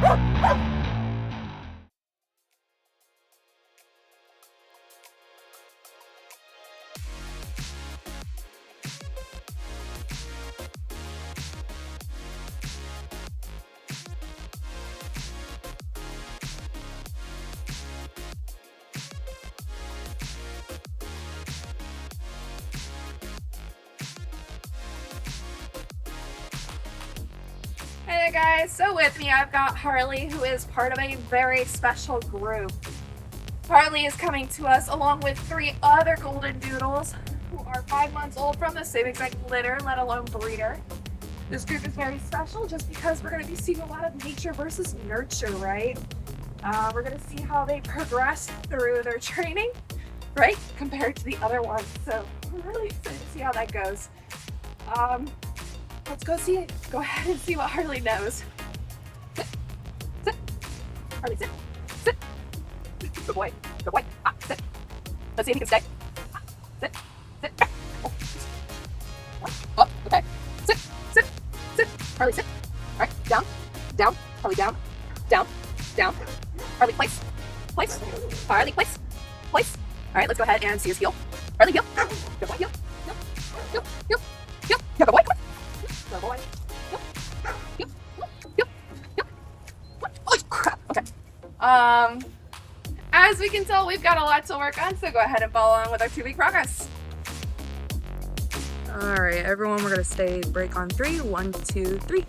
Hey there guys, so with me I've got Harley, who is part of a very special group. Harley is coming to us along with 3 other golden doodles who are 5 months old from the same exact litter, let alone breeder. This group is very special just because we're going to be seeing a lot of nature versus nurture, right? We're going to see how they progress through their training, right, compared to the other ones. So I'm really excited to see how that goes. Let's go see it. Go ahead and see what Harley knows. Sit. Sit. Harley, sit. Sit. Good boy. Good boy. Ah, sit. Let's see if he can stay. Ah, sit. Sit. Oh. Oh, okay. Sit. Sit. Sit. Harley, sit. All right. Down. Down. Harley, down. Down. Down. Harley, place. Place. Harley, place. Place. All right, let's go ahead and see his heel. Harley, heel. Good boy, heel. Heel. Heel. Heel. Heel. Good boy. Come on. Good boy. Yep. Yep. Yep. Yep. Oh, crap. Okay. As we can tell, we've got a lot to work on, so go ahead and follow on with our 2-week progress. Alright, everyone, we're gonna stay break on 3. 1, 2, 3.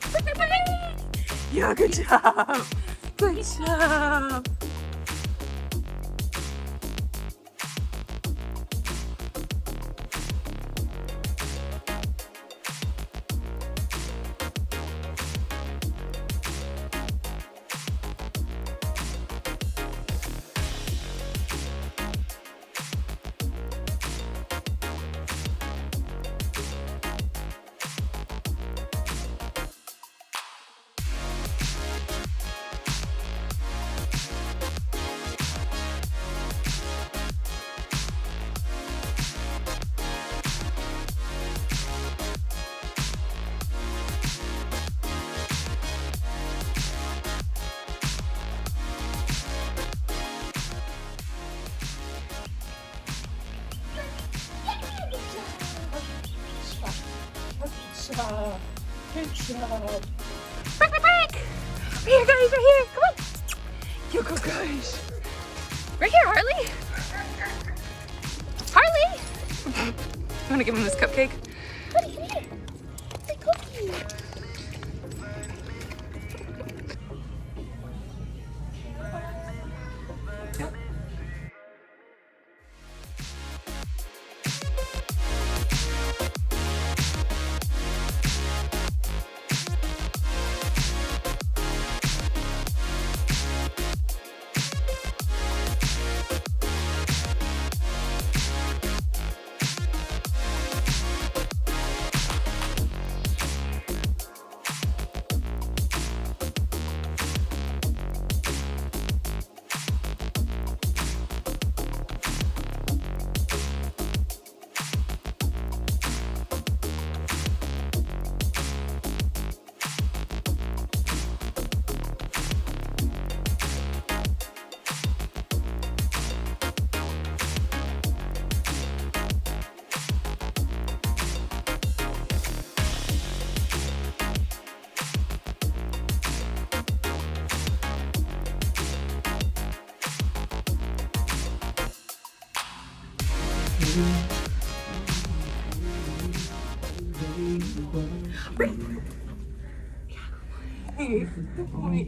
Yeah, good job. Good job. Good job. Back. Here, guys, right here. Come on. You go, guys. Right here, Harley. Harley. I'm gonna give him this cupcake. Buddy, come here. It's a cookie. Hey, good boy.